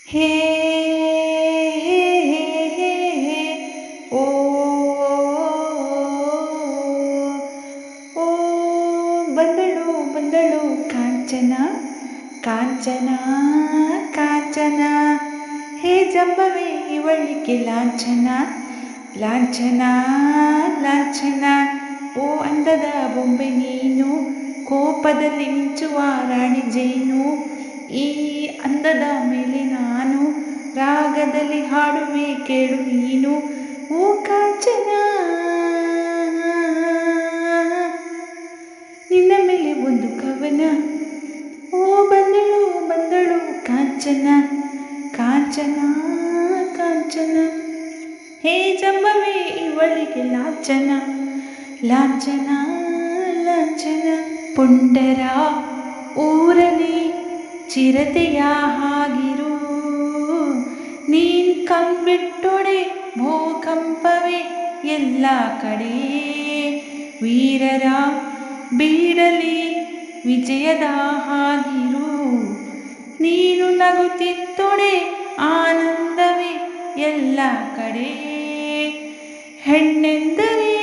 ಹೇ ಹೇ ಹೇ ಹೇ ಹೇ ಓ ಓ ಬಂದಳು ಬಂದಳು ಕಾಂಚನ ಕಾಂಚನ ಕಾಂಚನ ಹೇ ಜಂಬವೇ ಇವಳಿಗೆ ಲಾಂಛನ ಲಾಂಛನ ಲಾಂಛನ ಓ ಅಂದದ ಬೊಂಬೆ ನೀನು ಕೋಪದಲ್ಲಿ ಮಿಂಚುವ ರಾಣಿ ಜೇನು ಈ ಅಂದದ ಮೇಲೆ ನಾನು ರಾಗದಲ್ಲಿ ಹಾಡುವೆ ಕೇಳು ನೀನು ಓ ಕಾಂಚನ ನಿನ್ನ ಮೇಲೆ ಒಂದು ಕವನ ಓ ಬಂದಳು ಬಂದಳು ಕಾಂಚನ ಕಾಂಚನ ಕಾಂಚನ ಹೇ ಜಂಬವೇ ಇವಳಿಗೆ ಲಾಂಛನ ಲಾಂಛನ ಲಾಂಛನ ಪುಂಡರ ಊರಲಿ ಚಿರತೆಯ ಹಾಗಿರು ನೀನ್ ಕಂಬಿಟ್ಟೊಡೆ ಭೂಕಂಪವೇ ಎಲ್ಲ ಕಡೆ ವೀರರ ಬೀಡಲಿ ವಿಜಯದ ಹಾಗಿರು ನೀನು ನಗುತ್ತಿತ್ತೊಡೆ ಆನಂದವೇ ಎಲ್ಲ ಕಡೆ ಹೆಣ್ಣೆಂದರೆ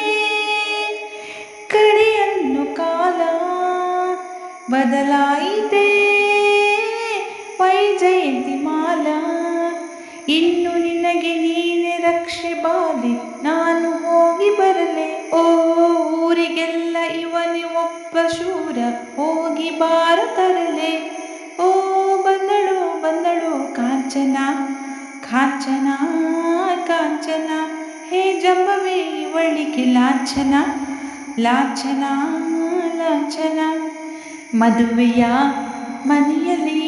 ಕಡೆಯನ್ನು ಕಾಲ ಬದಲಾಯಿತೆ ವೈಜಯಂತಿ ಮಾಲ ಇನ್ನು ನಿನಗೆ ನೀನೆ ರಕ್ಷೆ ಬಾಲಿ ನಾನು ಹೋಗಿ ಬರಲೆ ಓ ಊರಿಗೆಲ್ಲ ಇವನೇ ಒಬ್ಬ ಶೂರ ಹೋಗಿ ಬಾರ ತರಲೆ ಓ ಬಂದಳು ಬಂದಳು ಕಾಂಚನ ಕಾಂಚನ ಕಾಂಚನ ಹೇ ಜಂಬವೇ ಇವಳಿಗೆ ಲಾಂಛನ ಲಾಂಛನ ಲಾಂಛನ ಮದುವೆಯ ಮನೆಯಲ್ಲಿ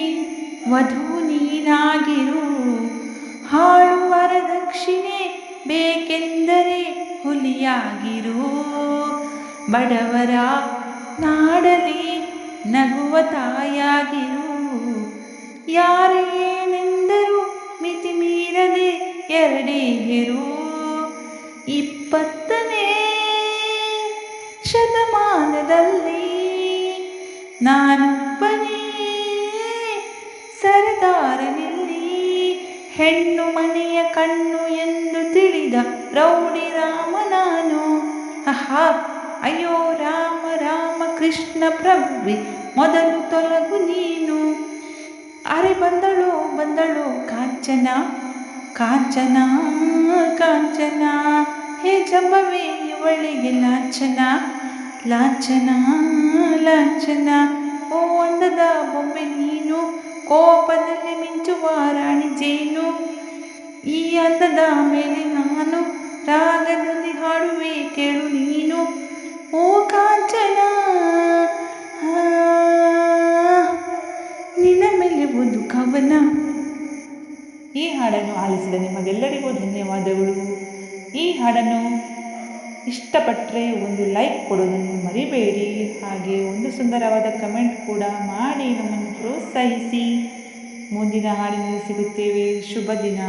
ವಧು ನೀನಾಗಿರು ಹಾಳು ವರದಕ್ಷಿಣೆ ಬೇಕೆಂದರೆ ಹುಲಿಯಾಗಿರು ಬಡವರ ನಾಡಲಿ ನಗುವ ತಾಯಾಗಿರು ಯಾರು ಏನೆಂದರೂ ಮಿತಿ ಮೀರದೆ ಎರಡೇ ಹೆರು 20ನೇ ಶತಮಾನದಲ್ಲಿ ನಾನೊಬ್ಬನೇ ಸರದಾರನಿಲ್ಲಿ ಹೆಣ್ಣು ಮನೆಯ ಕಣ್ಣು ಎಂದು ತಿಳಿದ ರೌಡಿ ರಾಮ ನಾನು ಆಹಾ ಅಯ್ಯೋ ರಾಮ ರಾಮ ಕೃಷ್ಣ ಪ್ರಭುವೆ ಮೊದಲು ತೊಲಗು ನೀನು ಅರೆ ಬಂದಳು ಬಂದಳು ಕಾಂಚನ ಕಾಂಚನ ಕಾಂಚನ ಹೇ ಜಂಬವೇ ಇವಳಿಗೆ ಲಾಂಛನ ಲಾಂಛನ ಲಾಂಛನ ಓ ಅಂದದ ಬೊಂಬೆ ನೀನು ಕೋಪದಲ್ಲಿ ಮಿಂಚುವ ರಾಣಿ ಜೇನು ಈ ಅಂದದ ಮೇಲೆ ನಾನು ರಾಗದಲ್ಲಿ ಹಾಡುವೆ ಕೇಳು ನೀನು ಓ ಕಾಂಚನ ನಿನ್ನ ಮೇಲೆ ಒಂದು ಕವನ. ಈ ಹಾಡನ್ನು ಆಲಿಸಿದ ನಿಮಗೆಲ್ಲರಿಗೂ ಧನ್ಯವಾದಗಳು. ಈ ಹಾಡನ್ನು ಇಷ್ಟಪಟ್ಟರೆ ಒಂದು ಲೈಕ್ ಕೊಡೋದನ್ನು ಮರಿಬೇಡಿ. ಹಾಗೆ ಒಂದು ಸುಂದರವಾದ ಕಮೆಂಟ್ ಕೂಡ ಮಾಡಿ ನಮ್ಮನ್ನು ಪ್ರೋತ್ಸಾಹಿಸಿ. ಮುಂದಿನ ಹಾಡಿನಲ್ಲಿ ಸಿಗುತ್ತೇವೆ. ಶುಭ ದಿನ.